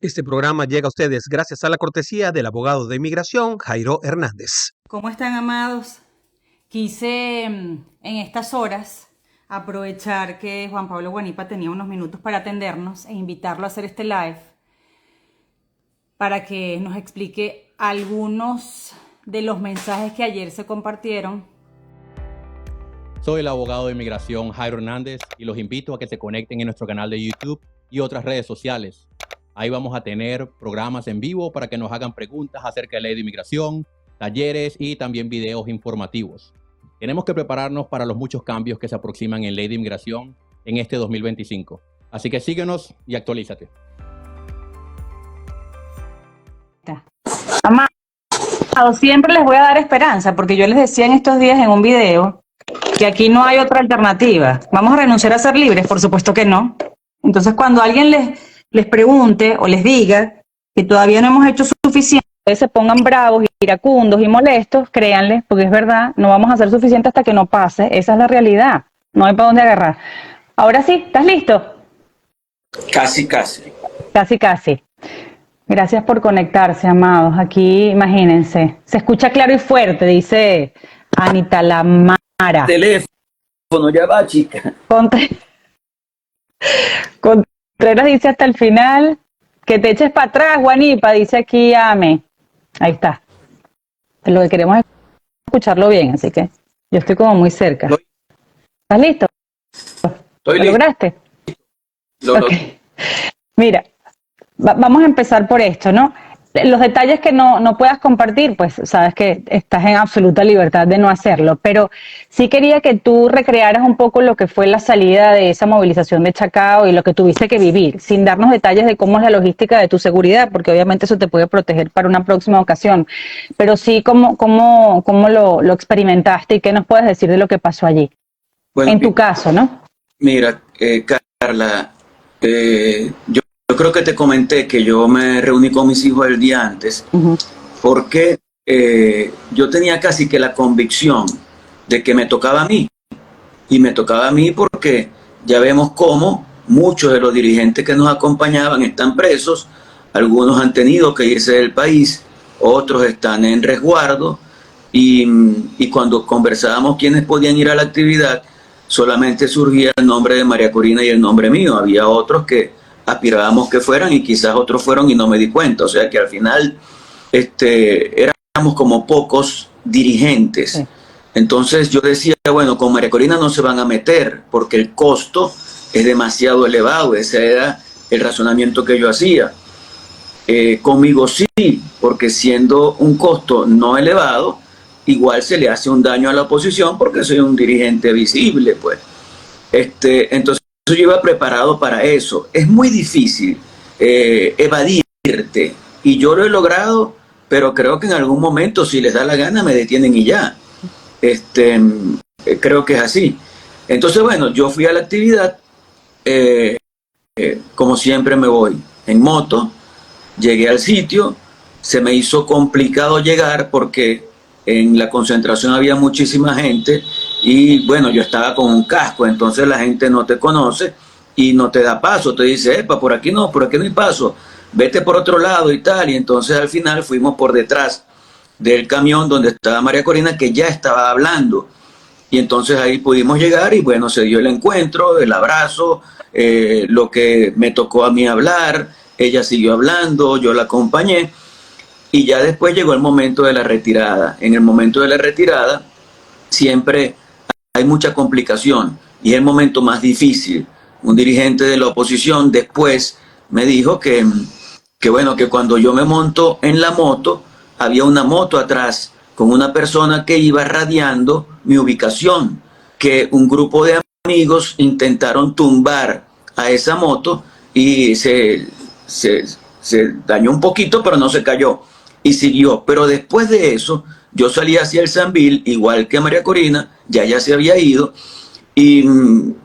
Este programa llega a ustedes gracias a la cortesía del abogado de inmigración Jairo Hernández. ¿Cómo están, amados? Quise en estas horas aprovechar que Juan Pablo Guanipa tenía unos minutos para atendernos e invitarlo a hacer este live para que nos explique algunos de los mensajes que ayer se compartieron. Soy el abogado de inmigración Jairo Hernández y los invito a que se conecten en nuestro canal de YouTube y otras redes sociales. Ahí vamos a tener programas en vivo para que nos hagan preguntas acerca de la ley de inmigración, talleres y también videos informativos. Tenemos que prepararnos para los muchos cambios que se aproximan en ley de inmigración en este 2025. Así que síguenos y actualízate. Amados, siempre les voy a dar esperanza, porque yo les decía en estos días en un video que aquí no hay otra alternativa. ¿Vamos a renunciar a ser libres? Por supuesto que no. Entonces, cuando alguien les pregunte o les diga que todavía no hemos hecho suficiente, se pongan bravos, iracundos y molestos, créanle, porque es verdad, no vamos a hacer suficiente hasta que no pase. Esa es la realidad. No hay para dónde agarrar. Ahora sí, ¿estás listo? Casi. Casi. Gracias por conectarse, amados. Aquí, imagínense, se escucha claro y fuerte, dice Anita Lamara. Teléfono, ya va, chica. Contreras dice hasta el final, que te eches para atrás, Guanipa, dice aquí Ame. Ahí está. Lo que queremos es escucharlo bien, así que yo estoy como muy cerca. ¿Estás listo? ¿Lo lograste? Okay. Mira, vamos a empezar por esto, ¿no? Los detalles que no puedas compartir, pues sabes que estás en absoluta libertad de no hacerlo, pero sí quería que tú recrearas un poco lo que fue la salida de esa movilización de Chacao y lo que tuviste que vivir, sin darnos detalles de cómo es la logística de tu seguridad, porque obviamente eso te puede proteger para una próxima ocasión, pero sí cómo lo experimentaste y qué nos puedes decir de lo que pasó allí, bueno, en tu caso, ¿no? Mira, Carla, yo creo que te comenté que yo me reuní con mis hijos el día antes, porque yo tenía casi que la convicción de que me tocaba a mí. Y me tocaba a mí porque ya vemos cómo muchos de los dirigentes que nos acompañaban están presos, algunos han tenido que irse del país, otros están en resguardo, y cuando conversábamos quiénes podían ir a la actividad, solamente surgía el nombre de María Corina y el nombre mío. Había otros que aspirábamos que fueran y quizás otros fueron y no me di cuenta. O sea que al final éramos como pocos dirigentes. Sí. Entonces yo decía, bueno, con María Corina no se van a meter porque el costo es demasiado elevado. Ese era el razonamiento que yo hacía. Conmigo sí, porque siendo un costo no elevado, igual se le hace un daño a la oposición porque soy un dirigente visible, pues. Entonces yo iba preparado para eso. Es muy difícil evadirte, y yo lo he logrado, pero creo que en algún momento, si les da la gana, me detienen y ya. Creo que es así. Entonces, bueno, yo fui a la actividad, como siempre me voy en moto, llegué al sitio, se me hizo complicado llegar porque en la concentración había muchísima gente y bueno, yo estaba con un casco, entonces la gente no te conoce y no te da paso, te dice, epa, por aquí no hay paso, vete por otro lado y tal, y entonces al final fuimos por detrás del camión donde estaba María Corina, que ya estaba hablando, y entonces ahí pudimos llegar y bueno, se dio el encuentro, el abrazo, lo que me tocó a mí hablar, ella siguió hablando, yo la acompañé. Y ya después llegó el momento de la retirada. En el momento de la retirada siempre hay mucha complicación y es el momento más difícil. Un dirigente de la oposición después me dijo que bueno, que cuando yo me monto en la moto, había una moto atrás con una persona que iba radiando mi ubicación, que un grupo de amigos intentaron tumbar a esa moto y se dañó un poquito, pero no se cayó. Y siguió, pero después de eso yo salí hacia el Sambil, igual que María Corina, ya se había ido, y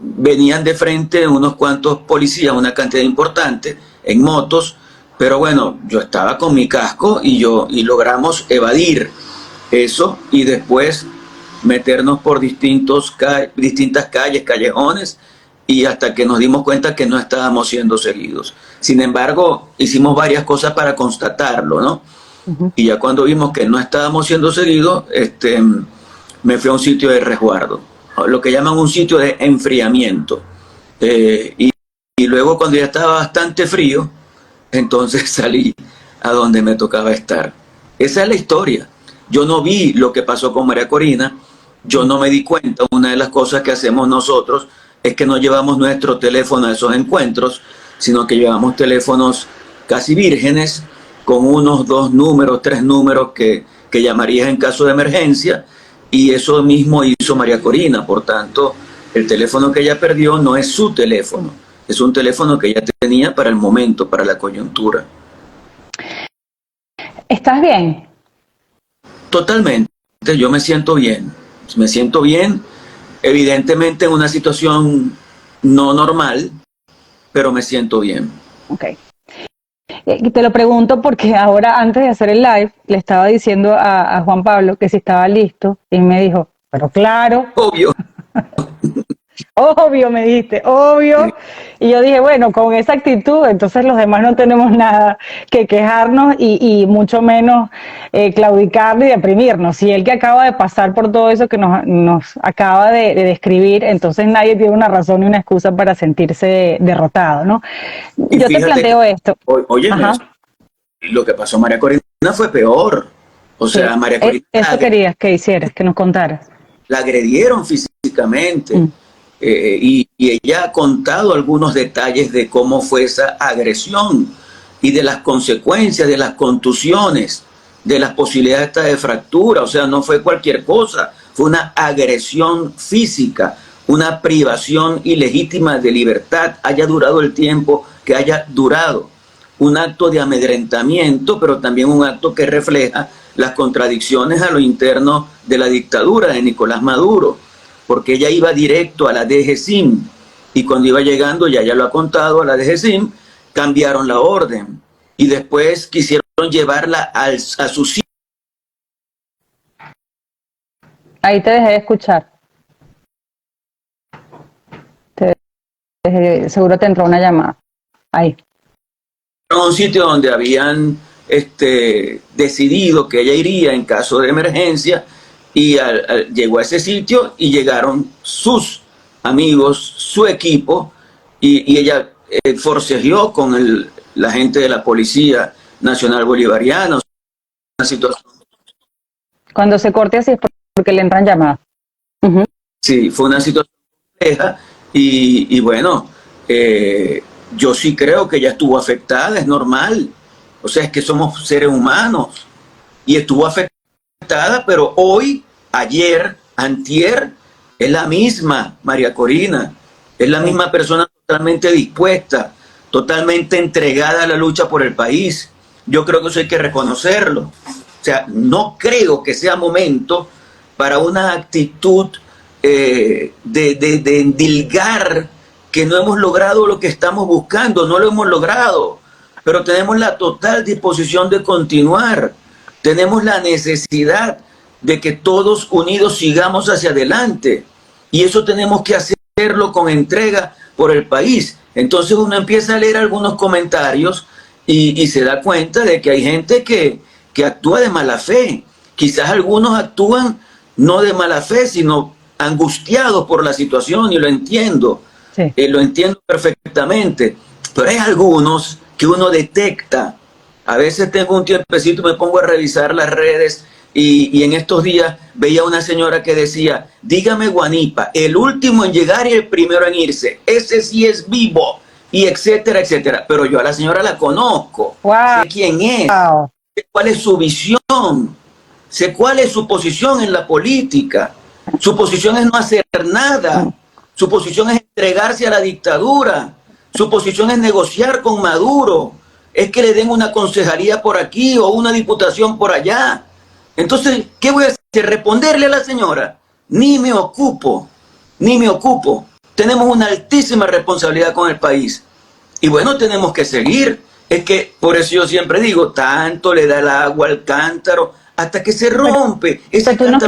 venían de frente unos cuantos policías, una cantidad importante, en motos, pero bueno, yo estaba con mi casco y logramos evadir eso y después meternos por distintas calles, callejones, y hasta que nos dimos cuenta que no estábamos siendo seguidos. Sin embargo, hicimos varias cosas para constatarlo, ¿no? Y ya cuando vimos que no estábamos siendo seguidos, me fui a un sitio de resguardo, lo que llaman un sitio de enfriamiento. Y luego cuando ya estaba bastante frío, entonces salí a donde me tocaba estar. Esa es la historia. Yo no vi lo que pasó con María Corina, yo no me di cuenta. Una de las cosas que hacemos nosotros es que no llevamos nuestro teléfono a esos encuentros, sino que llevamos teléfonos casi vírgenes, con unos 2 números, 3 números que llamarías en caso de emergencia, y eso mismo hizo María Corina. Por tanto, el teléfono que ella perdió no es su teléfono, es un teléfono que ella tenía para el momento, para la coyuntura. ¿Estás bien? Totalmente, yo me siento bien, evidentemente en una situación no normal, pero me siento bien. Ok. Te lo pregunto porque ahora, antes de hacer el live, le estaba diciendo a Juan Pablo que si estaba listo, y me dijo, pero claro. Obvio. Obvio, me dijiste, obvio. Y yo dije, bueno, con esa actitud, entonces los demás no tenemos nada que quejarnos y mucho menos claudicar ni deprimirnos. Si él que acaba de pasar por todo eso que nos acaba de describir, entonces nadie tiene una razón ni una excusa para sentirse derrotado, ¿no? Y yo te planteo esto. Oye, lo que pasó a María Corina fue peor. O sea, Sí, María Corina... Eso querías que hicieras, que nos contaras. La agredieron físicamente. Y ella ha contado algunos detalles de cómo fue esa agresión y de las consecuencias, de las contusiones, de las posibilidades de fractura. O sea, no fue cualquier cosa, fue una agresión física, una privación ilegítima de libertad, haya durado el tiempo que haya durado. Un acto de amedrentamiento, pero también un acto que refleja las contradicciones a lo interno de la dictadura de Nicolás Maduro, porque ella iba directo a la DGCIM, y cuando iba llegando, ya lo ha contado, a la DGCIM, cambiaron la orden, y después quisieron llevarla a su sitio. Ahí te dejé de escuchar. Seguro te entró una llamada. Ahí. A un sitio donde habían decidido que ella iría en caso de emergencia, y llegó a ese sitio y llegaron sus amigos, su equipo, y ella forcejeó con la gente de la Policía Nacional Bolivariana. Una situación. Cuando se corte así es porque le entran llamadas. Sí, fue una situación compleja, y bueno, yo sí creo que ella estuvo afectada, es normal. O sea, es que somos seres humanos, y estuvo afectada, pero hoy, ayer, antier, es la misma María Corina, es la misma persona totalmente dispuesta, totalmente entregada a la lucha por el país. Yo creo que eso hay que reconocerlo. O sea, no creo que sea momento para una actitud de endilgar que no hemos logrado lo que estamos buscando, no lo hemos logrado, pero tenemos la total disposición de continuar, tenemos la necesidad de que todos unidos sigamos hacia adelante, y eso tenemos que hacerlo con entrega por el país. Entonces uno empieza a leer algunos comentarios y se da cuenta de que hay gente que actúa de mala fe. Quizás algunos actúan no de mala fe, sino angustiados por la situación, y lo entiendo, sí. Lo entiendo perfectamente, pero hay algunos que uno detecta. A veces tengo un tiempecito, me pongo a revisar las redes, y en estos días veía una señora que decía, dígame Guanipa, el último en llegar y el primero en irse, ese sí es vivo, y etcétera, etcétera. Pero yo a la señora la conozco, sé quién es, sé cuál es su visión, sé cuál es su posición en la política. Su posición es no hacer nada, su posición es entregarse a la dictadura, su posición es negociar con Maduro, es que le den una concejalía por aquí o una diputación por allá. Entonces, ¿qué voy a hacer? ¿Responderle a la señora? Ni me ocupo. Tenemos una altísima responsabilidad con el país. Y bueno, tenemos que seguir. Es que, por eso yo siempre digo, tanto le da el agua al cántaro hasta que se rompe. Pero tú nos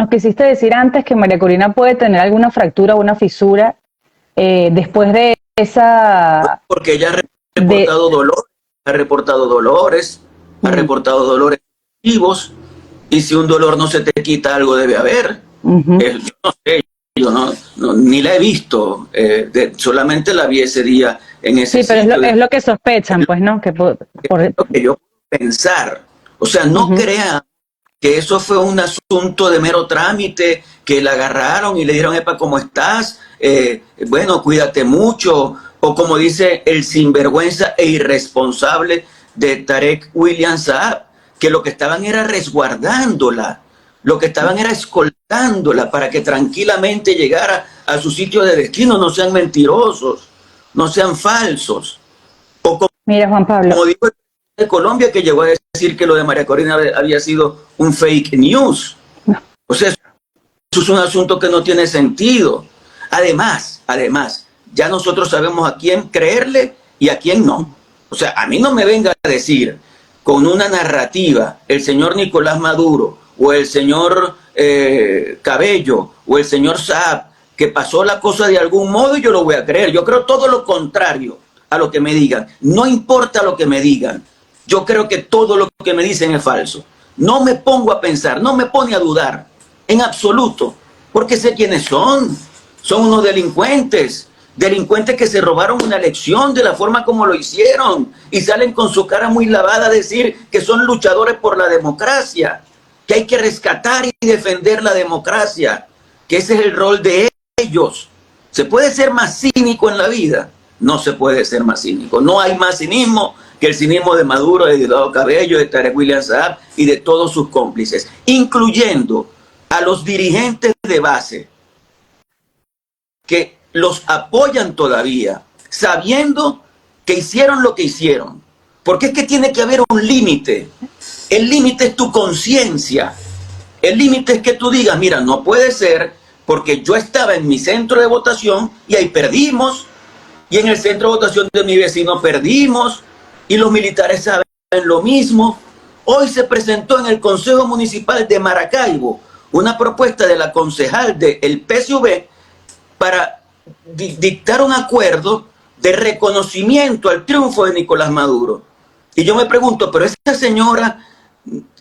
quisiste decir antes que María Corina puede tener alguna fractura o una fisura después de esa... Porque ella ha reportado dolores, ha reportado dolores, ha reportado dolores activos, y si un dolor no se te quita, algo debe haber. Yo no sé, yo ni la he visto, solamente la vi ese día en ese sitio. Sí, pero es lo que sospechan, pues, ¿no? Es lo que yo puedo pensar. O sea, no crean que eso fue un asunto de mero trámite, que la agarraron y le dieron, epa, ¿cómo estás? Bueno, cuídate mucho. O como dice el sinvergüenza e irresponsable de Tarek William Saab, que lo que estaban era resguardándola, lo que estaban era escoltándola para que tranquilamente llegara a su sitio de destino. No sean mentirosos, no sean falsos. O como, mira, Juan Pablo, como dijo el presidente de Colombia, que llegó a decir que lo de María Corina había sido un fake news. O sea, eso es un asunto que no tiene sentido. Además, ya nosotros sabemos a quién creerle y a quién no. O sea, a mí no me venga a decir con una narrativa el señor Nicolás Maduro o el señor Cabello o el señor Saab, que pasó la cosa de algún modo y yo lo voy a creer. Yo creo todo lo contrario a lo que me digan. No importa lo que me digan. Yo creo que todo lo que me dicen es falso. No me pongo a pensar, no me pone a dudar en absoluto, porque sé quiénes son. Son unos delincuentes que se robaron una elección de la forma como lo hicieron y salen con su cara muy lavada a decir que son luchadores por la democracia, que hay que rescatar y defender la democracia, que ese es el rol de ellos. ¿Se puede ser más cínico en la vida? No se puede ser más cínico. No hay más cinismo que el cinismo de Maduro, de Diosdado Cabello, de Tarek William Saab y de todos sus cómplices, incluyendo a los dirigentes de base que los apoyan todavía, sabiendo que hicieron lo que hicieron. Porque es que tiene que haber un límite. El límite es tu conciencia. El límite es que tú digas, mira, no puede ser porque yo estaba en mi centro de votación y ahí perdimos, y en el centro de votación de mi vecino perdimos, y los militares saben lo mismo. Hoy se presentó en el Consejo Municipal de Maracaibo una propuesta de la concejal del PSV para dictar un acuerdo de reconocimiento al triunfo de Nicolás Maduro. Y yo me pregunto, pero esa señora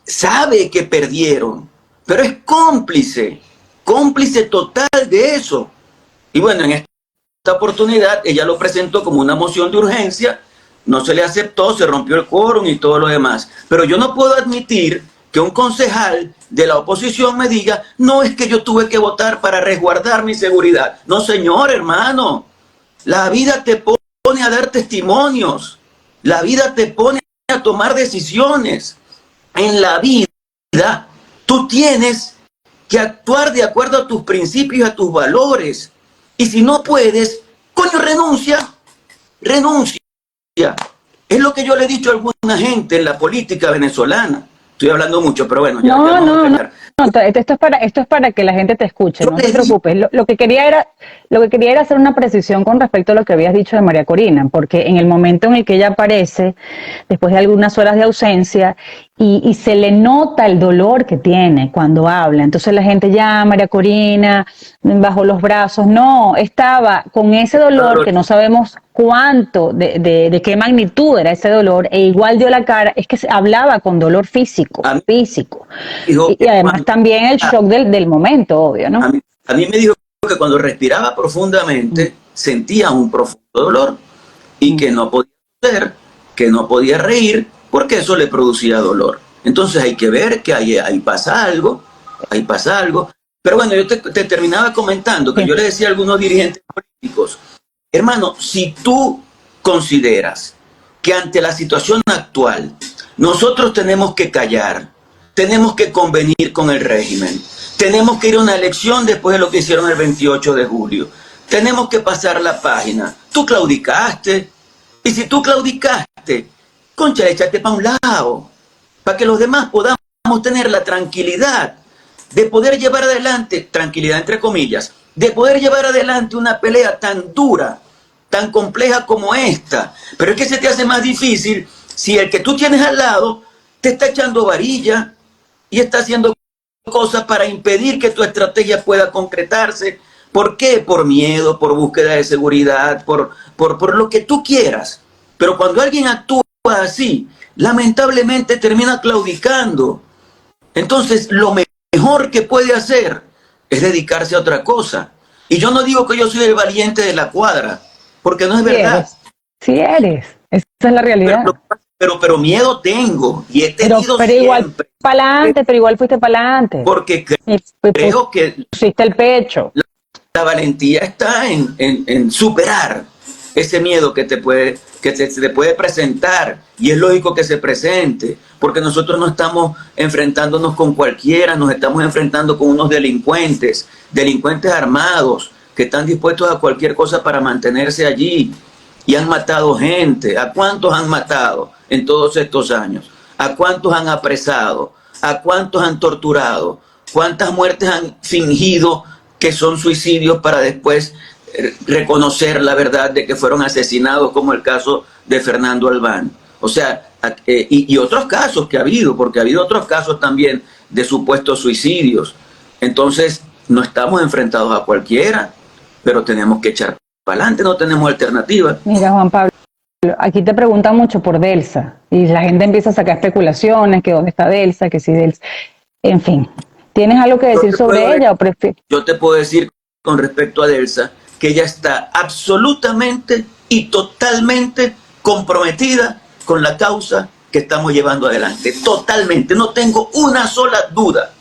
sabe que perdieron, pero es cómplice total de eso. Y bueno, en esta oportunidad ella lo presentó como una moción de urgencia, no se le aceptó, se rompió el quórum y todo lo demás. Pero yo no puedo admitir que un concejal de la oposición me diga, no, es que yo tuve que votar para resguardar mi seguridad. No, señor, hermano, la vida te pone a dar testimonios, la vida te pone a tomar decisiones. En la vida tú tienes que actuar de acuerdo a tus principios y a tus valores. Y si no puedes, coño, renuncia. Es lo que yo le he dicho a alguna gente en la política venezolana. Estoy hablando mucho, pero bueno, no, esto es para que la gente te escuche, no te preocupes. Lo que quería era hacer una precisión con respecto a lo que habías dicho de María Corina, porque en el momento en el que ella aparece, después de algunas horas de ausencia, y se le nota el dolor que tiene cuando habla, entonces la gente ya, María Corina, bajo los brazos, no, estaba con ese dolor que no sabemos cuánto, de qué magnitud era ese dolor, e igual dio la cara, es que hablaba con dolor físico. Y además también el shock del momento, obvio, ¿no? A mí me dijo que cuando respiraba profundamente sentía un profundo dolor y que no podía hacer, que no podía reír, porque eso le producía dolor. Entonces hay que ver que ahí pasa algo. Pero bueno, yo te terminaba comentando que yo le decía a algunos dirigentes políticos, hermano, si tú consideras que ante la situación actual nosotros tenemos que callar, tenemos que convenir con el régimen, tenemos que ir a una elección después de lo que hicieron el 28 de julio, tenemos que pasar la página, tú claudicaste, y si tú claudicaste, concha, échate para un lado, para que los demás podamos tener la tranquilidad de poder llevar adelante, tranquilidad entre comillas, de poder llevar adelante una pelea tan dura, tan compleja como esta. Pero es que se te hace más difícil si el que tú tienes al lado te está echando varilla y está haciendo cosas para impedir que tu estrategia pueda concretarse, ¿Por qué? Por miedo, por búsqueda de seguridad, por lo que tú quieras. Pero cuando alguien actúa así, lamentablemente termina claudicando. Entonces, lo mejor que puede hacer es dedicarse a otra cosa. Y yo no digo que yo soy el valiente de la cuadra, porque no es verdad. Sí eres. Esa es la realidad. Pero miedo tengo, y he tenido pero igual para adelante, pero igual fuiste para adelante. Porque creo que pusiste el pecho. La valentía está en superar ese miedo que te puede presentar, y es lógico que se presente, porque nosotros no estamos enfrentándonos con cualquiera, nos estamos enfrentando con unos delincuentes armados que están dispuestos a cualquier cosa para mantenerse allí, y han matado gente. ¿A cuántos han matado en todos estos años? ¿A cuántos han apresado? ¿A cuántos han torturado? ¿Cuántas muertes han fingido que son suicidios para después reconocer la verdad de que fueron asesinados, como el caso de Fernando Albán? O sea, y otros casos que ha habido, porque ha habido otros casos también de supuestos suicidios. Entonces, no estamos enfrentados a cualquiera, pero tenemos que echar para adelante, no tenemos alternativa. Mira, Juan Pablo, aquí te preguntan mucho por Delsa, y la gente empieza a sacar especulaciones, que dónde está Delsa, que si Delsa, en fin. ¿Tienes algo que decir sobre ella? ¿O yo te puedo decir con respecto a Delsa que ella está absolutamente y totalmente comprometida con la causa que estamos llevando adelante. Totalmente. No tengo una sola duda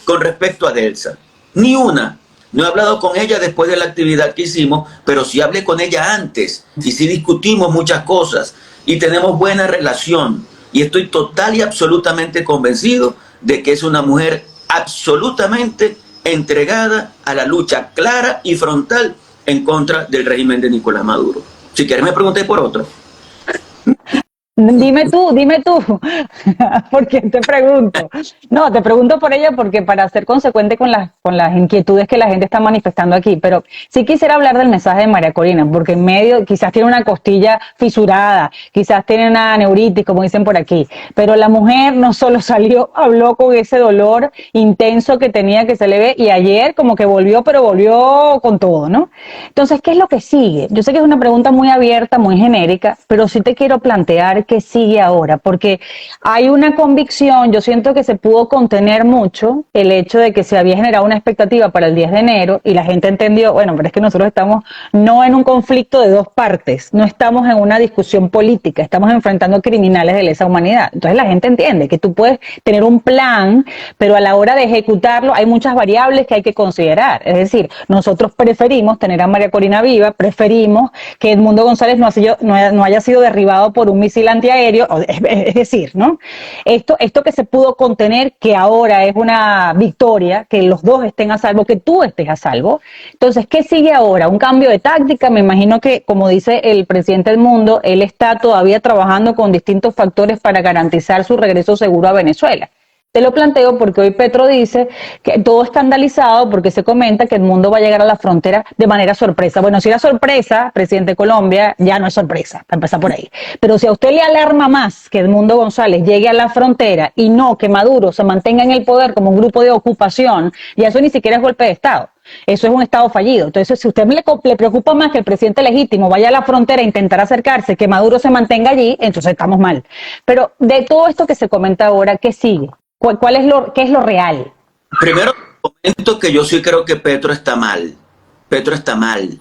con respecto a Delsa. Ni una. No he hablado con ella después de la actividad que hicimos, pero sí hablé con ella antes y sí discutimos muchas cosas y tenemos buena relación. Y estoy total y absolutamente convencido de que es una mujer absolutamente entregada a la lucha clara y frontal en contra del régimen de Nicolás Maduro. Si quieres me pregunté por otro. Dime tú, porque te pregunto. No, te pregunto por ella porque para ser consecuente con las inquietudes que la gente está manifestando aquí, pero sí quisiera hablar del mensaje de María Corina, porque en medio quizás tiene una costilla fisurada, quizás tiene una neuritis, como dicen por aquí, pero la mujer no solo salió, habló con ese dolor intenso que tenía, que se le ve, y ayer como que volvió, pero volvió con todo, ¿no? Entonces, ¿qué es lo que sigue? Yo sé que es una pregunta muy abierta, muy genérica, pero sí te quiero plantear qué sigue ahora, porque hay una convicción, yo siento que se pudo contener mucho el hecho de que se había generado una expectativa para el 10 de enero y la gente entendió, bueno, pero es que nosotros estamos no en un conflicto de dos partes, no estamos en una discusión política, estamos enfrentando criminales de lesa humanidad. Entonces la gente entiende que tú puedes tener un plan, pero a la hora de ejecutarlo hay muchas variables que hay que considerar. Es decir, nosotros preferimos tener a María Corina viva, preferimos que Edmundo González no haya sido derribado por un misil antiaéreo, es decir, ¿no? Esto que se pudo contener, que ahora es una victoria, que los dos estén a salvo, que tú estés a salvo. Entonces, ¿qué sigue ahora? ¿Un cambio de táctica? Me imagino que, como dice el presidente Edmundo, él está todavía trabajando con distintos factores para garantizar su regreso seguro a Venezuela. Te lo planteo porque hoy Petro dice que todo escandalizado porque se comenta que Edmundo va a llegar a la frontera de manera sorpresa. Bueno, si era sorpresa, presidente de Colombia, ya no es sorpresa, para empezar por ahí. Pero si a usted le alarma más que Edmundo González llegue a la frontera y no que Maduro se mantenga en el poder como un grupo de ocupación, ya eso ni siquiera es golpe de Estado. Eso es un Estado fallido. Entonces, si a usted le preocupa más que el presidente legítimo vaya a la frontera a intentar acercarse, que Maduro se mantenga allí, entonces estamos mal. Pero de todo esto que se comenta ahora, ¿qué sigue? ¿Qué es lo real? Primero, comento que yo sí creo que Petro está mal. Petro está mal.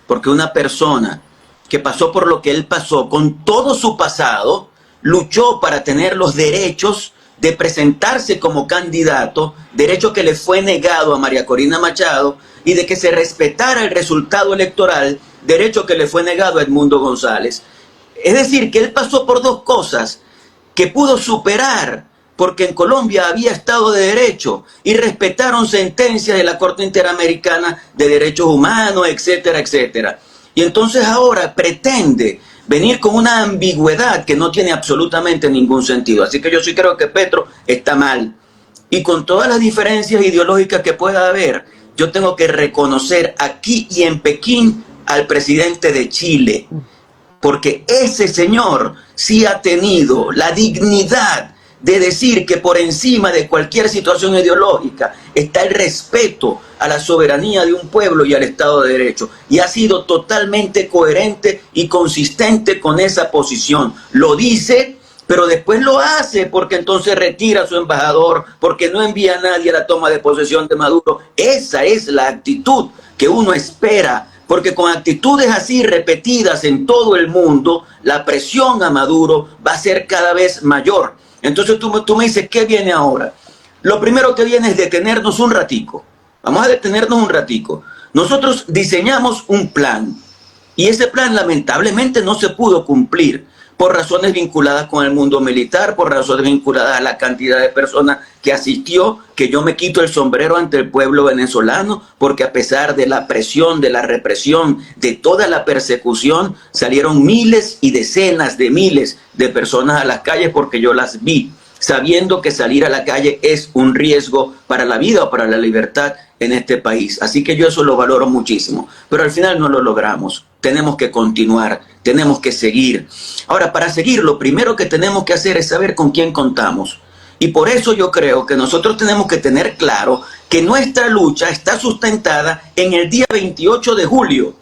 Porque una persona que pasó por lo que él pasó, con todo su pasado, luchó para tener los derechos de presentarse como candidato, derecho que le fue negado a María Corina Machado, y de que se respetara el resultado electoral, derecho que le fue negado a Edmundo González. Es decir, que él pasó por dos cosas que pudo superar, porque en Colombia había Estado de Derecho y respetaron sentencias de la Corte Interamericana de Derechos Humanos, etcétera, etcétera. Y entonces ahora pretende venir con una ambigüedad que no tiene absolutamente ningún sentido. Así que yo sí creo que Petro está mal. Y con todas las diferencias ideológicas que pueda haber, yo tengo que reconocer aquí y en Pekín al presidente de Chile, porque ese señor sí ha tenido la dignidad de decir que por encima de cualquier situación ideológica está el respeto a la soberanía de un pueblo y al Estado de Derecho. Y ha sido totalmente coherente y consistente con esa posición. Lo dice, pero después lo hace porque entonces retira a su embajador, porque no envía a nadie a la toma de posesión de Maduro. Esa es la actitud que uno espera, porque con actitudes así repetidas en todo el mundo, la presión a Maduro va a ser cada vez mayor. Entonces tú me dices, ¿qué viene ahora? Lo primero que viene es detenernos un ratico. Vamos a detenernos un ratico. Nosotros diseñamos un plan y ese plan lamentablemente no se pudo cumplir por razones vinculadas con el mundo militar, por razones vinculadas a la cantidad de personas que asistió, que yo me quito el sombrero ante el pueblo venezolano, porque a pesar de la presión, de la represión, de toda la persecución, salieron miles y decenas de miles de personas a las calles porque yo las vi, sabiendo que salir a la calle es un riesgo para la vida o para la libertad en este país. Así que yo eso lo valoro muchísimo, pero al final no lo logramos. Tenemos que continuar, tenemos que seguir. Ahora, para seguir, lo primero que tenemos que hacer es saber con quién contamos. Y por eso yo creo que nosotros tenemos que tener claro que nuestra lucha está sustentada en el día 28 de julio.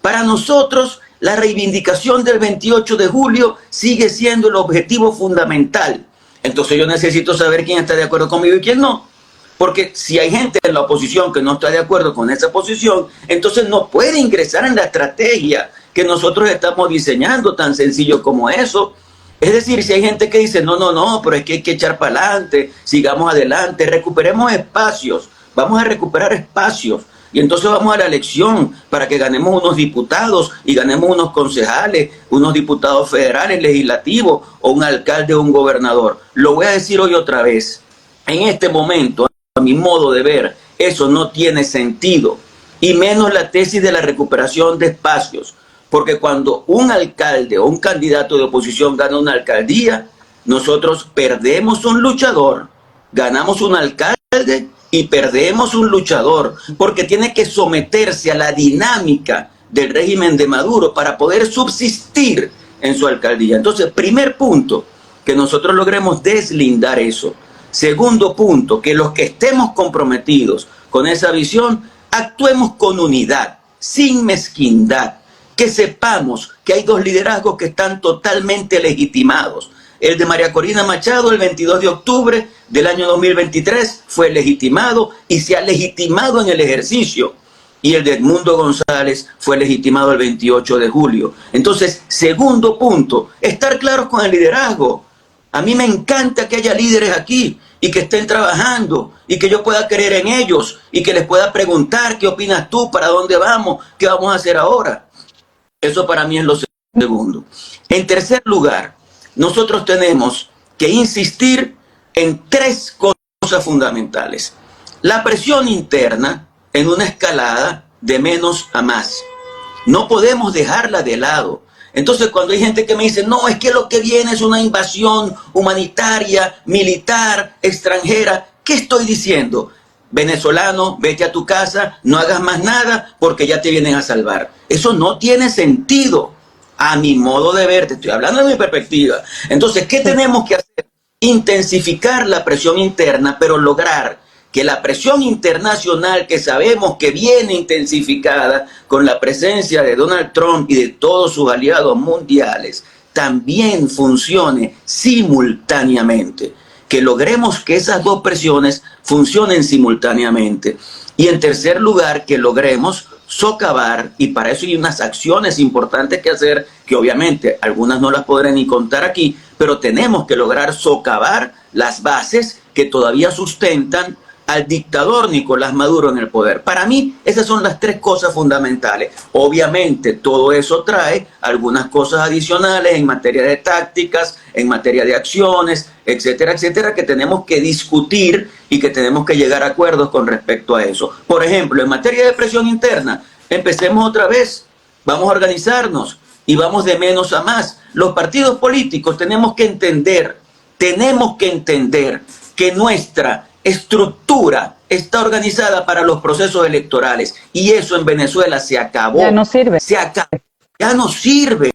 Para nosotros, la reivindicación del 28 de julio sigue siendo el objetivo fundamental. Entonces yo necesito saber quién está de acuerdo conmigo y quién no. Porque si hay gente en la oposición que no está de acuerdo con esa posición, entonces no puede ingresar en la estrategia que nosotros estamos diseñando, tan sencillo como eso. Es decir, si hay gente que dice, no, pero es que hay que echar para adelante, sigamos adelante, recuperemos espacios, vamos a recuperar espacios. Y entonces vamos a la elección para que ganemos unos diputados y ganemos unos concejales, unos diputados federales, legislativos, o un alcalde o un gobernador. Lo voy a decir hoy otra vez. En este momento, a mi modo de ver, eso no tiene sentido, y menos la tesis de la recuperación de espacios, porque cuando un alcalde o un candidato de oposición gana una alcaldía, nosotros perdemos un luchador, ganamos un alcalde y perdemos un luchador, porque tiene que someterse a la dinámica del régimen de Maduro para poder subsistir en su alcaldía. Entonces, primer punto, que nosotros logremos deslindar eso. Segundo punto, que los que estemos comprometidos con esa visión, actuemos con unidad, sin mezquindad, que sepamos que hay dos liderazgos que están totalmente legitimados. El de María Corina Machado el 22 de octubre del año 2023 fue legitimado y se ha legitimado en el ejercicio. Y el de Edmundo González fue legitimado el 28 de julio. Entonces, segundo punto, estar claros con el liderazgo. A mí me encanta que haya líderes aquí y que estén trabajando y que yo pueda creer en ellos y que les pueda preguntar qué opinas tú, para dónde vamos, qué vamos a hacer ahora. Eso para mí es lo segundo. En tercer lugar, nosotros tenemos que insistir en tres cosas fundamentales. La presión interna en una escalada de menos a más. No podemos dejarla de lado. Entonces, cuando hay gente que me dice, no, es que lo que viene es una invasión humanitaria, militar, extranjera, ¿qué estoy diciendo? Venezolano, vete a tu casa, no hagas más nada porque ya te vienen a salvar. Eso no tiene sentido. A mi modo de ver, te estoy hablando de mi perspectiva. Entonces, ¿qué tenemos que hacer? Intensificar la presión interna, pero lograr que la presión internacional, que sabemos que viene intensificada con la presencia de Donald Trump y de todos sus aliados mundiales, también funcione simultáneamente. Que logremos que esas dos presiones funcionen simultáneamente. Y en tercer lugar, que logremos socavar, y para eso hay unas acciones importantes que hacer, que obviamente algunas no las podré ni contar aquí, pero tenemos que lograr socavar las bases que todavía sustentan al dictador Nicolás Maduro en el poder. Para mí, esas son las tres cosas fundamentales. Obviamente, todo eso trae algunas cosas adicionales en materia de tácticas, en materia de acciones, etcétera, etcétera, que tenemos que discutir y que tenemos que llegar a acuerdos con respecto a eso. Por ejemplo, en materia de presión interna, empecemos otra vez, vamos a organizarnos y vamos de menos a más. Los partidos políticos tenemos que entender que nuestra estructura está organizada para los procesos electorales y eso en Venezuela se acabó. Ya no sirve. Ya no sirve.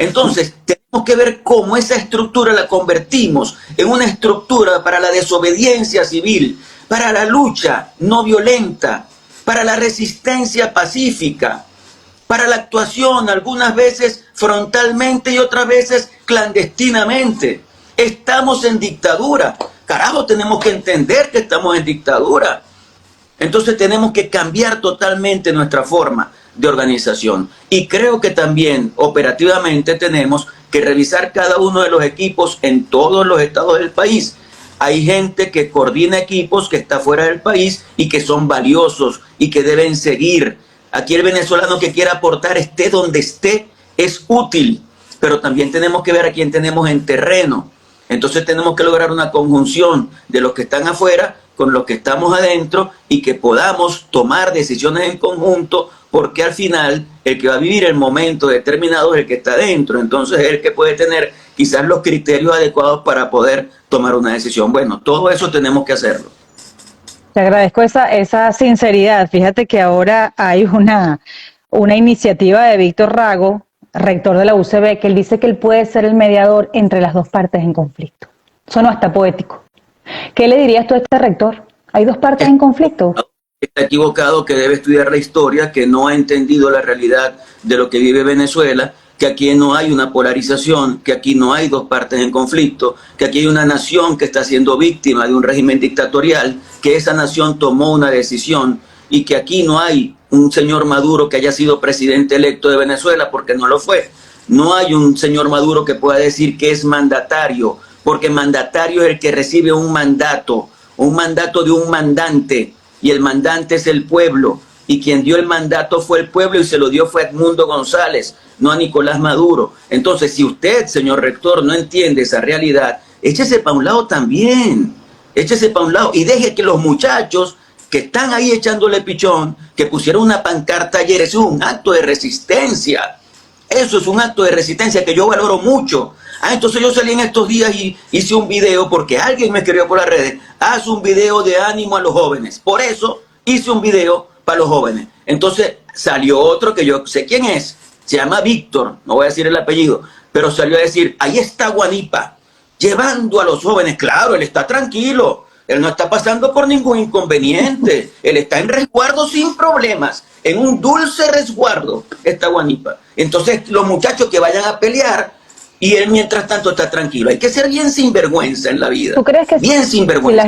Entonces, tenemos que ver cómo esa estructura la convertimos en una estructura para la desobediencia civil, para la lucha no violenta, para la resistencia pacífica, para la actuación algunas veces frontalmente y otras veces clandestinamente. Estamos en dictadura. Carajo, tenemos que entender que estamos en dictadura. Entonces tenemos que cambiar totalmente nuestra forma de organización. Y creo que también operativamente tenemos que revisar cada uno de los equipos en todos los estados del país. Hay gente que coordina equipos que está fuera del país y que son valiosos y que deben seguir. Aquí el venezolano que quiera aportar, esté donde esté, es útil. Pero también tenemos que ver a quién tenemos en terreno. Entonces tenemos que lograr una conjunción de los que están afuera con los que estamos adentro y que podamos tomar decisiones en conjunto, porque al final el que va a vivir el momento determinado es el que está adentro. Entonces es el que puede tener quizás los criterios adecuados para poder tomar una decisión. Bueno, todo eso tenemos que hacerlo. Te agradezco esa sinceridad. Fíjate que ahora hay una iniciativa de Víctor Rago, rector de la UCB, que él dice que él puede ser el mediador entre las dos partes en conflicto. Eso no está poético. ¿Qué le dirías tú a este rector? ¿Hay dos partes en conflicto? Está equivocado, que debe estudiar la historia, que no ha entendido la realidad de lo que vive Venezuela, que aquí no hay una polarización, que aquí no hay dos partes en conflicto, que aquí hay una nación que está siendo víctima de un régimen dictatorial, que esa nación tomó una decisión y que aquí no hay un señor Maduro que haya sido presidente electo de Venezuela, porque no lo fue. No hay un señor Maduro que pueda decir que es mandatario, porque mandatario es el que recibe un mandato de un mandante, y el mandante es el pueblo, y quien dio el mandato fue el pueblo y se lo dio fue Edmundo González, no a Nicolás Maduro. Entonces, si usted, señor rector, no entiende esa realidad, échese para un lado también, échese para un lado y deje que los muchachos que están ahí echándole pichón, que pusieron una pancarta ayer, eso es un acto de resistencia. Eso es un acto de resistencia que yo valoro mucho. Entonces yo salí en estos días y hice un video, porque alguien me escribió por las redes, haz un video de ánimo a los jóvenes. Por eso hice un video para los jóvenes. Entonces salió otro que yo sé quién es, se llama Víctor, no voy a decir el apellido, pero salió a decir, ahí está Guanipa, llevando a los jóvenes. Claro, él está tranquilo, él no está pasando por ningún inconveniente, él está en resguardo sin problemas, en un dulce resguardo está Guanipa. Entonces los muchachos que vayan a pelear, y él mientras tanto está tranquilo. Hay que ser bien sinvergüenza en la vida. ¿Tú crees que bien sinvergüenza?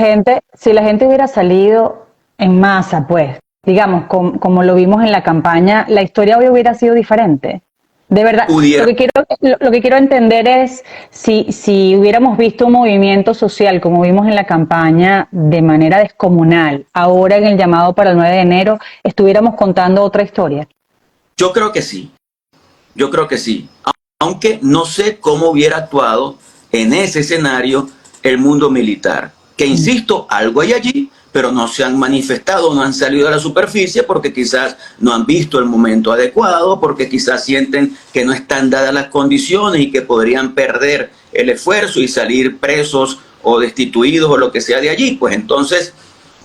Si la gente hubiera salido en masa, pues, digamos, como lo vimos en la campaña, la historia hoy hubiera sido diferente? De verdad, lo que quiero entender es si hubiéramos visto un movimiento social como vimos en la campaña de manera descomunal, ahora en el llamado para el 9 de enero, ¿estuviéramos contando otra historia? Yo creo que sí. Yo creo que sí. Aunque no sé cómo hubiera actuado en ese escenario el mundo militar. Que insisto, algo hay allí, pero no se han manifestado, no han salido a la superficie porque quizás no han visto el momento adecuado, porque quizás sienten que no están dadas las condiciones y que podrían perder el esfuerzo y salir presos o destituidos o lo que sea de allí. Pues entonces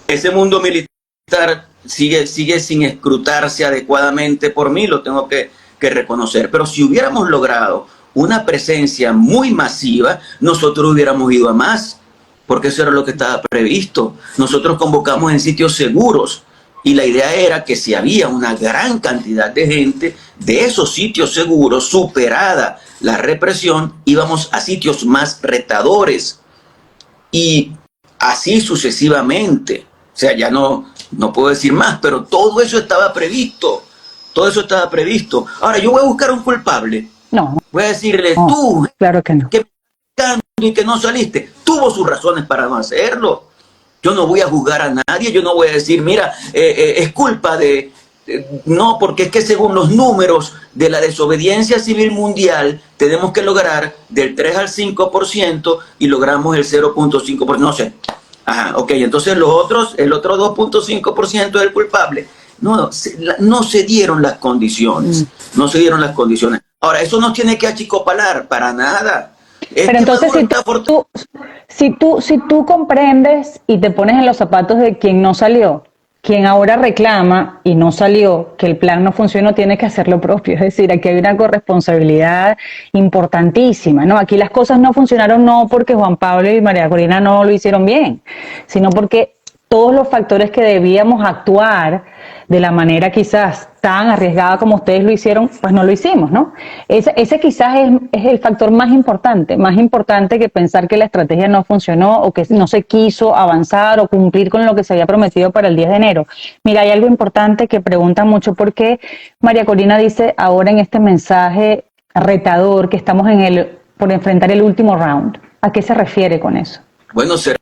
ese mundo militar sigue sin escrutarse adecuadamente por mí, lo tengo que reconocer. Pero si hubiéramos logrado una presencia muy masiva, nosotros hubiéramos ido a más, porque eso era lo que estaba previsto. Nosotros convocamos en sitios seguros y la idea era que si había una gran cantidad de gente de esos sitios seguros, superada la represión, íbamos a sitios más retadores y así sucesivamente. O sea, ya no puedo decir más, pero todo eso estaba previsto. Todo eso estaba previsto. Ahora, yo voy a buscar un culpable. No. Voy a decirle, no, tú, claro que no. Y que no saliste, tuvo sus razones para no hacerlo. Yo no voy a juzgar a nadie, yo no voy a decir, mira, es culpa de... no, porque es que según los números de la desobediencia civil mundial, tenemos que lograr del 3 al 5% y logramos el 0.5%, no sé. Ajá, ok, entonces el otro 2.5% es el culpable. No se dieron las condiciones, no se dieron las condiciones. Ahora, eso no tiene que achicopalar para nada. Pero entonces si tú comprendes y te pones en los zapatos de quien no salió, quien ahora reclama y no salió, que el plan no funcionó, tiene que hacer lo propio. Es decir, aquí hay una corresponsabilidad importantísima, ¿no? Aquí las cosas no funcionaron no porque Juan Pablo y María Corina no lo hicieron bien, sino porque todos los factores que debíamos actuar de la manera quizás tan arriesgada como ustedes lo hicieron, pues no lo hicimos, ¿no? Ese quizás es el factor más importante que pensar que la estrategia no funcionó o que no se quiso avanzar o cumplir con lo que se había prometido para el 10 de enero. Mira, hay algo importante que preguntan mucho, ¿por qué María Corina dice ahora en este mensaje retador que estamos por enfrentar el último round? ¿A qué se refiere con eso? Bueno, se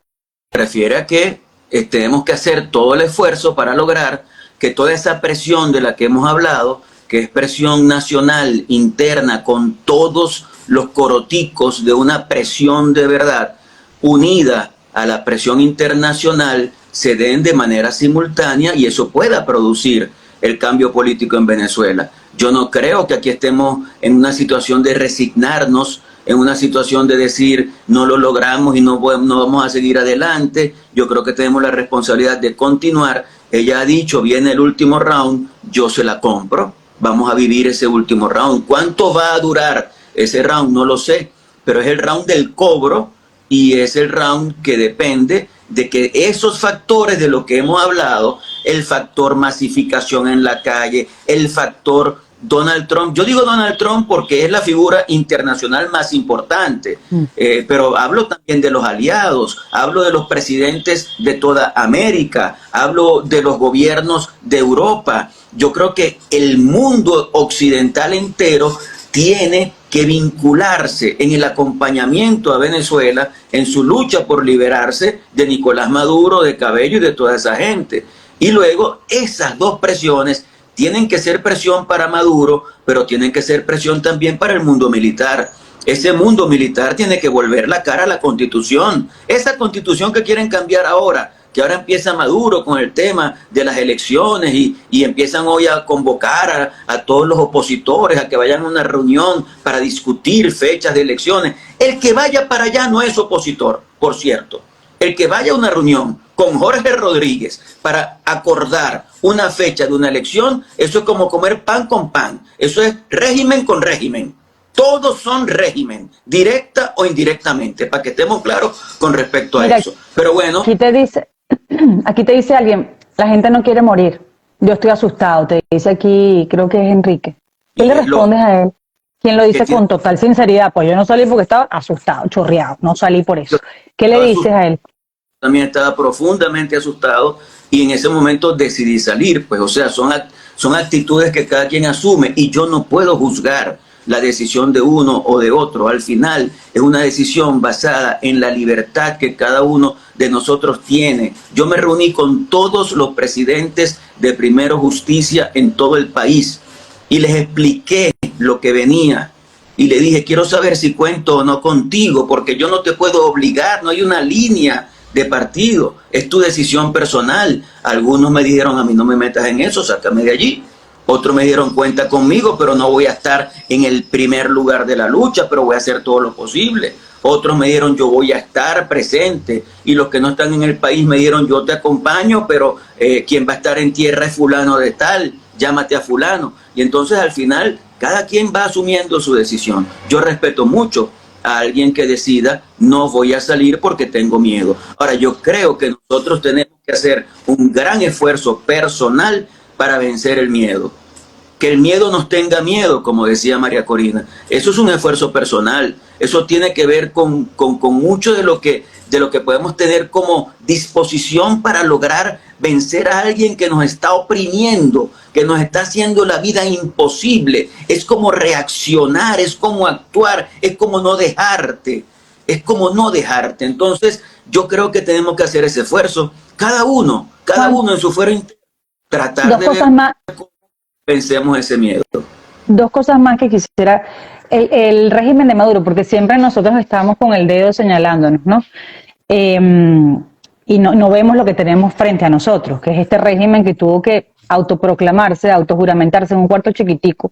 refiere a que tenemos que hacer todo el esfuerzo para lograr que toda esa presión de la que hemos hablado, que es presión nacional, interna, con todos los coroticos de una presión de verdad, unida a la presión internacional, se den de manera simultánea y eso pueda producir el cambio político en Venezuela. Yo no creo que aquí estemos en una situación de resignarnos, en una situación de decir no lo logramos y no vamos a seguir adelante. Yo creo que tenemos la responsabilidad de continuar. Ella ha dicho, viene el último round, yo se la compro, vamos a vivir ese último round. ¿Cuánto va a durar ese round? No lo sé, pero es el round del cobro y es el round que depende de que esos factores de lo que hemos hablado, el factor masificación en la calle, el factor Donald Trump, yo digo Donald Trump porque es la figura internacional más importante, pero hablo también de los aliados, hablo de los presidentes de toda América, hablo de los gobiernos de Europa. Yo creo que el mundo occidental entero tiene que vincularse en el acompañamiento a Venezuela en su lucha por liberarse de Nicolás Maduro, de Cabello y de toda esa gente. Y luego esas dos presiones tienen que ser presión para Maduro, pero tienen que ser presión también para el mundo militar. Ese mundo militar tiene que volver la cara a la Constitución. Esa Constitución que quieren cambiar ahora, que ahora empieza Maduro con el tema de las elecciones y empiezan hoy a convocar a todos los opositores a que vayan a una reunión para discutir fechas de elecciones. El que vaya para allá no es opositor, por cierto. El que vaya a una reunión con Jorge Rodríguez para acordar una fecha de una elección, eso es como comer pan con pan. Eso es régimen con régimen. Todos son régimen, directa o indirectamente, para que estemos claros con respecto a eso. Pero bueno. Aquí te dice alguien, la gente no quiere morir. Yo estoy asustado, te dice aquí, creo que es Enrique. ¿Qué le respondes a él? ¿Quién lo dice con total sinceridad? Pues yo no salí porque estaba asustado, chorreado, no salí por eso. ¿Qué le dices a él? También estaba profundamente asustado y en ese momento decidí salir. Pues o sea, son actitudes que cada quien asume y yo no puedo juzgar la decisión de uno o de otro. Al final es una decisión basada en la libertad que cada uno de nosotros tiene. Yo me reuní con todos los presidentes de Primero Justicia en todo el país y les expliqué lo que venía y le dije, quiero saber si cuento o no contigo, porque yo no te puedo obligar, no hay una línea de partido, es tu decisión personal. Algunos me dijeron, a mí no me metas en eso, sácame de allí. Otros me dieron, cuenta conmigo, pero no voy a estar en el primer lugar de la lucha, pero voy a hacer todo lo posible. Otros me dieron, yo voy a estar presente. Y los que no están en el país me dieron, yo te acompaño, pero quien va a estar en tierra es fulano de tal, llámate a fulano. Y entonces al final cada quien va asumiendo su decisión. Yo respeto mucho a alguien que decida, no voy a salir porque tengo miedo. Ahora, yo creo que nosotros tenemos que hacer un gran esfuerzo personal para vencer el miedo. Que el miedo nos tenga miedo, como decía María Corina. Eso es un esfuerzo personal. Eso tiene que ver con mucho de lo que podemos tener como disposición para lograr vencer a alguien que nos está oprimiendo, que nos está haciendo la vida imposible. Es como reaccionar, es como actuar, es como no dejarte. Es como no dejarte. Entonces, yo creo que tenemos que hacer ese esfuerzo. Cada uno en su fuero interno. Tratar de ver cómo vencemos ese miedo. Dos cosas más que quisiera. El régimen de Maduro, porque siempre nosotros estamos con el dedo señalándonos, ¿no? Y no vemos lo que tenemos frente a nosotros, que es este régimen que tuvo que autoproclamarse, autojuramentarse en un cuarto chiquitico,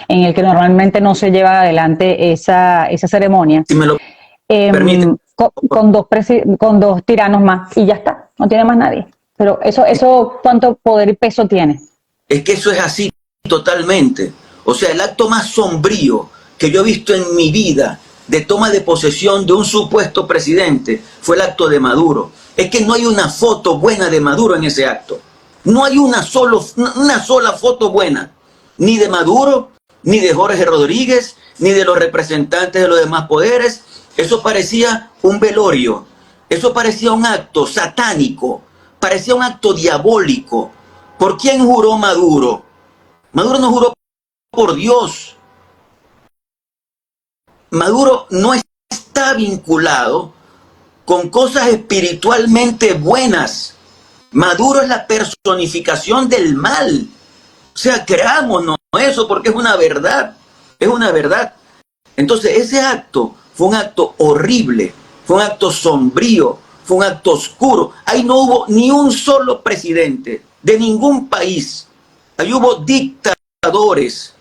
en el que normalmente no se lleva adelante esa ceremonia. Si me lo permite. Con dos tiranos más, y ya está, no tiene más nadie. Pero eso ¿cuánto poder y peso tiene? Es que eso es así totalmente. O sea, el acto más sombrío que yo he visto en mi vida de toma de posesión de un supuesto presidente fue el acto de Maduro. Es que no hay una foto buena de Maduro en ese acto. No hay una sola foto buena, ni de Maduro, ni de Jorge Rodríguez, ni de los representantes de los demás poderes. Eso parecía un velorio, eso parecía un acto satánico, parecía un acto diabólico. ¿Por quién juró Maduro? Maduro no juró por Dios. Maduro no está vinculado con cosas espiritualmente buenas. Maduro es la personificación del mal. O sea, creámonos eso porque es una verdad. Es una verdad. Entonces, ese acto fue un acto horrible, fue un acto sombrío, fue un acto oscuro. Ahí no hubo ni un solo presidente de ningún país. Ahí hubo dictadores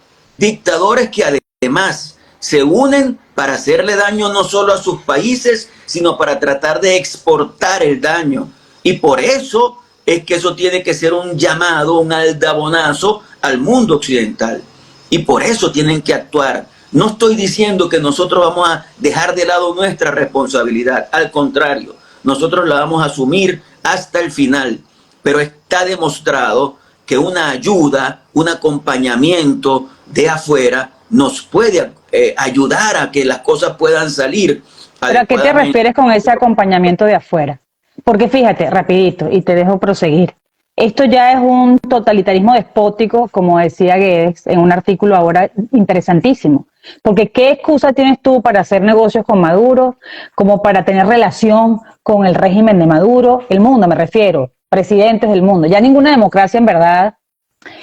que además se unen para hacerle daño no solo a sus países, sino para tratar de exportar el daño. Y por eso es que eso tiene que ser un llamado, un aldabonazo al mundo occidental. Y por eso tienen que actuar. No estoy diciendo que nosotros vamos a dejar de lado nuestra responsabilidad. Al contrario, nosotros la vamos a asumir hasta el final. Pero está demostrado que una ayuda, un acompañamiento de afuera nos puede ayudar a que las cosas puedan salir. ¿Pero a qué te refieres con ese acompañamiento de afuera? Porque fíjate, rapidito, y te dejo proseguir. Esto ya es un totalitarismo despótico, como decía Guedes en un artículo ahora interesantísimo. Porque ¿qué excusa tienes tú para hacer negocios con Maduro, como para tener relación con el régimen de Maduro? El mundo, me refiero, presidentes del mundo. Ya ninguna democracia en verdad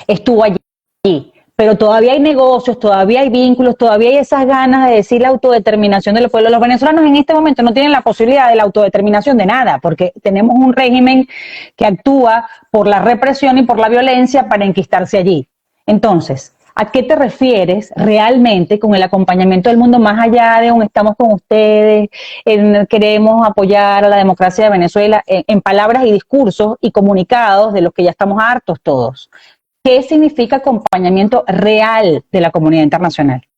estuvo allí. Pero todavía hay negocios, todavía hay vínculos, todavía hay esas ganas de decir la autodeterminación de los pueblos. Los venezolanos en este momento no tienen la posibilidad de la autodeterminación de nada, porque tenemos un régimen que actúa por la represión y por la violencia para enquistarse allí. Entonces, ¿a qué te refieres realmente con el acompañamiento del mundo más allá de un estamos con ustedes, queremos apoyar a la democracia de Venezuela en palabras y discursos y comunicados de los que ya estamos hartos todos? ¿Qué significa acompañamiento real de la comunidad internacional?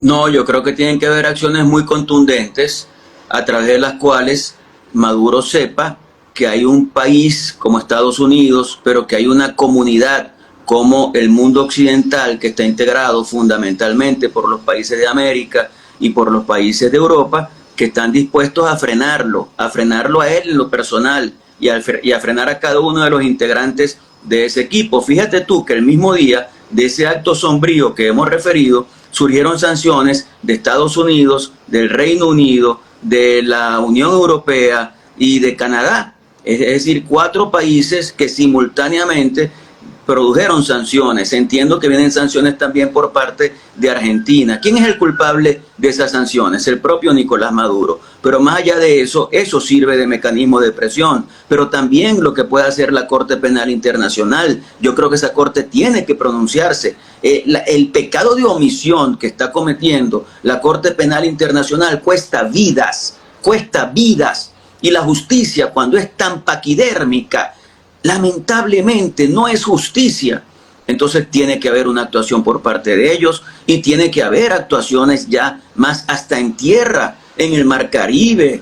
No, yo creo que tienen que haber acciones muy contundentes a través de las cuales Maduro sepa que hay un país como Estados Unidos, pero que hay una comunidad como el mundo occidental que está integrado fundamentalmente por los países de América y por los países de Europa, que están dispuestos a frenarlo a él en lo personal y a frenar a cada uno de los integrantes de ese equipo. Fíjate tú que el mismo día de ese acto sombrío que hemos referido, surgieron sanciones de Estados Unidos, del Reino Unido, de la Unión Europea y de Canadá. Es decir, 4 países que simultáneamente produjeron sanciones. Entiendo que vienen sanciones también por parte de Argentina. ¿Quién es el culpable de esas sanciones? El propio Nicolás Maduro. Pero más allá de eso, eso sirve de mecanismo de presión. Pero también lo que puede hacer la Corte Penal Internacional. Yo creo que esa Corte tiene que pronunciarse. El pecado de omisión que está cometiendo la Corte Penal Internacional cuesta vidas. Y la justicia, cuando es tan paquidérmica, lamentablemente no es justicia. Entonces tiene que haber una actuación por parte de ellos y tiene que haber actuaciones ya más hasta en tierra, en el Mar Caribe.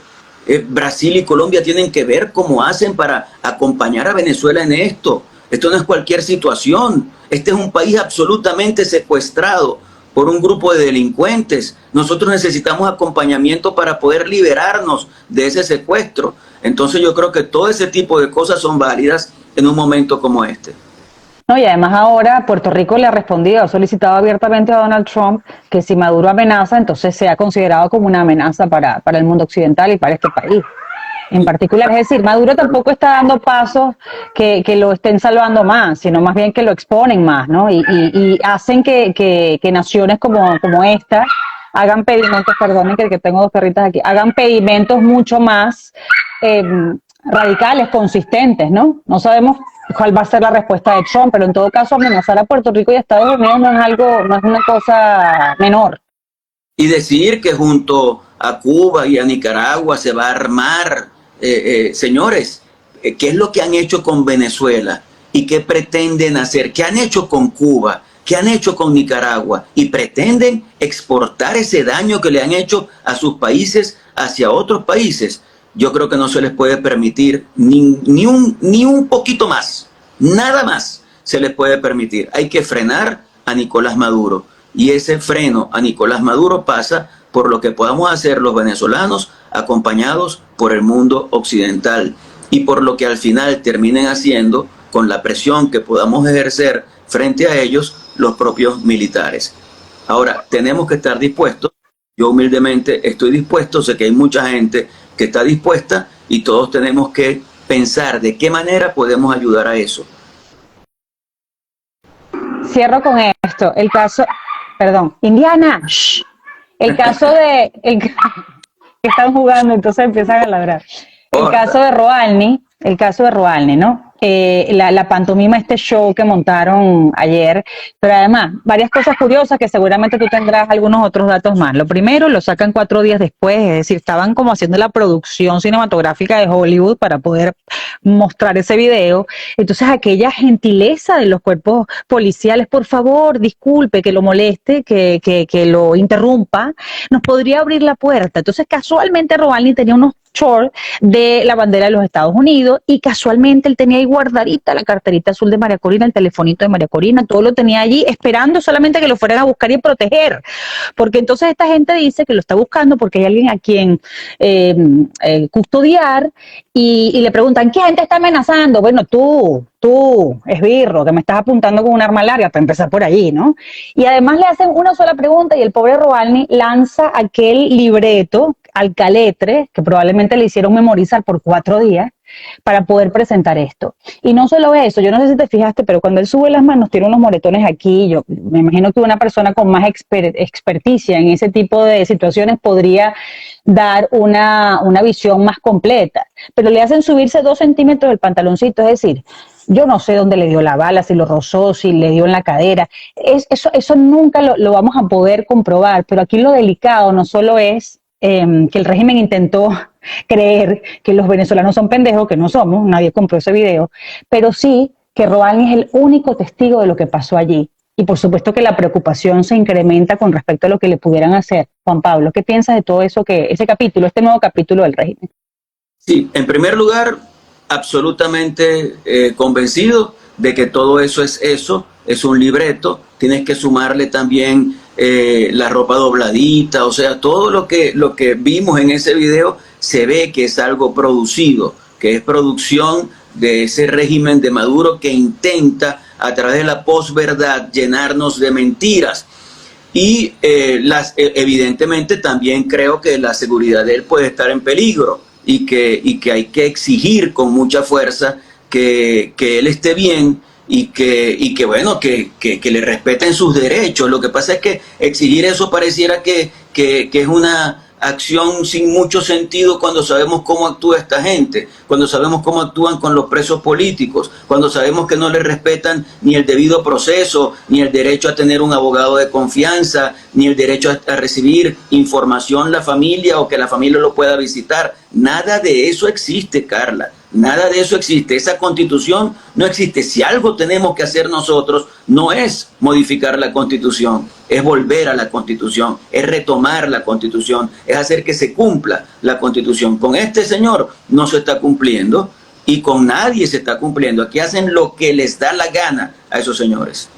Brasil y Colombia tienen que ver cómo hacen para acompañar a Venezuela en esto. Esto no es cualquier situación. Este es un país absolutamente secuestrado por un grupo de delincuentes. Nosotros necesitamos acompañamiento para poder liberarnos de ese secuestro. Entonces yo creo que todo ese tipo de cosas son válidas en un momento como este. No, y además ahora Puerto Rico le ha respondido, ha solicitado abiertamente a Donald Trump que si Maduro amenaza, entonces sea considerado como una amenaza para el mundo occidental y para este país en particular. Es decir, Maduro tampoco está dando pasos que lo estén salvando más, sino más bien que lo exponen más, ¿no? Y hacen que naciones como esta hagan pedimentos, perdonen que tengo 2 perritas aquí, hagan pedimentos mucho más radicales, consistentes, ¿no? No sabemos cuál va a ser la respuesta de Trump, pero en todo caso amenazar a Puerto Rico y a Estados Unidos no es una cosa menor. Y decir que junto a Cuba y a Nicaragua se va a armar, señores, qué es lo que han hecho con Venezuela y qué pretenden hacer, qué han hecho con Cuba, qué han hecho con Nicaragua, y pretenden exportar ese daño que le han hecho a sus países hacia otros países. Yo creo que no se les puede permitir ni un poquito más, nada más se les puede permitir. Hay que frenar a Nicolás Maduro, y ese freno a Nicolás Maduro pasa por lo que podamos hacer los venezolanos acompañados por el mundo occidental, y por lo que al final terminen haciendo con la presión que podamos ejercer frente a ellos los propios militares. Ahora, tenemos que estar dispuestos. Yo humildemente estoy dispuesto, sé que hay mucha gente que está dispuesta, y todos tenemos que pensar de qué manera podemos ayudar a eso. Cierro con esto. El caso, perdón, Indiana, el caso de, que están jugando, entonces empiezan a ladrar. El caso de Rohalny, ¿no? La pantomima, este show que montaron ayer, pero además varias cosas curiosas que seguramente tú tendrás algunos otros datos más. Lo primero, lo sacan 4 días después, es decir, estaban como haciendo la producción cinematográfica de Hollywood para poder mostrar ese video. Entonces aquella gentileza de los cuerpos policiales, por favor, disculpe que lo moleste, que lo interrumpa, nos podría abrir la puerta. Entonces casualmente Rohalny tenía unos short de la bandera de los Estados Unidos, y casualmente él tenía ahí guardadita la carterita azul de María Corina, el telefonito de María Corina, todo lo tenía allí esperando solamente que lo fueran a buscar y proteger, porque entonces esta gente dice que lo está buscando porque hay alguien a quien custodiar, y le preguntan, ¿quién te está amenazando? Bueno, tú, esbirro, que me estás apuntando con un arma larga, para empezar por allí, ¿no? Y además le hacen una sola pregunta, y el pobre Rohalny lanza aquel libreto al caletre, que probablemente le hicieron memorizar por 4 días, para poder presentar esto. Y no solo eso, yo no sé si te fijaste, pero cuando él sube las manos tiene unos moretones aquí. Yo me imagino que una persona con más experticia en ese tipo de situaciones podría dar una visión más completa, pero le hacen subirse 2 centímetros el pantaloncito, es decir, yo no sé dónde le dio la bala, si lo rozó, si le dio en la cadera, eso nunca lo vamos a poder comprobar, pero aquí lo delicado no solo es que el régimen intentó creer que los venezolanos son pendejos, que no somos, nadie compró ese video, pero sí que Rohalny es el único testigo de lo que pasó allí. Y por supuesto que la preocupación se incrementa con respecto a lo que le pudieran hacer. Juan Pablo, ¿qué piensas de todo eso, este nuevo capítulo del régimen? Sí, en primer lugar, absolutamente convencido de que todo eso, es un libreto. Tienes que sumarle también la ropa dobladita, o sea, todo lo que vimos en ese video se ve que es algo producido, que es producción de ese régimen de Maduro, que intenta a través de la posverdad llenarnos de mentiras. Y evidentemente también creo que la seguridad de él puede estar en peligro, y que hay que exigir con mucha fuerza que él esté bien, y que bueno, que le respeten sus derechos. Lo que pasa es que exigir eso pareciera que es una acción sin mucho sentido cuando sabemos cómo actúa esta gente, cuando sabemos cómo actúan con los presos políticos, cuando sabemos que no les respetan ni el debido proceso, ni el derecho a tener un abogado de confianza, ni el derecho a recibir información la familia, o que la familia lo pueda visitar. Nada de eso existe, Carla. Nada de eso existe. Esa constitución no existe. Si algo tenemos que hacer nosotros, no es modificar la constitución, es volver a la constitución, es retomar la constitución, es hacer que se cumpla la constitución. Con este señor no se está cumpliendo, y con nadie se está cumpliendo. Aquí hacen lo que les da la gana a esos señores.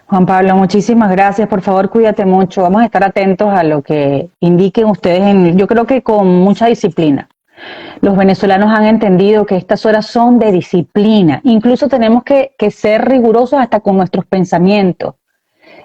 Juan Pablo, muchísimas gracias. Por favor, cuídate mucho. Vamos a estar atentos a lo que indiquen ustedes, yo creo que con mucha disciplina. Los venezolanos han entendido que estas horas son de disciplina. Incluso tenemos que ser rigurosos hasta con nuestros pensamientos.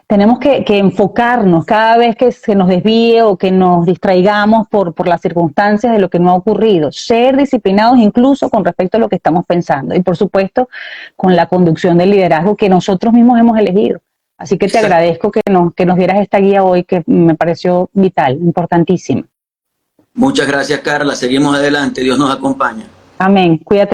Tenemos que enfocarnos cada vez que se nos desvíe o que nos distraigamos por las circunstancias de lo que no ha ocurrido. Ser disciplinados incluso con respecto a lo que estamos pensando. Y por supuesto, con la conducción del liderazgo que nosotros mismos hemos elegido. Así que te agradezco que nos dieras esta guía hoy, que me pareció vital, importantísima. Muchas gracias, Carla. Seguimos adelante. Dios nos acompaña. Amén. Cuídate.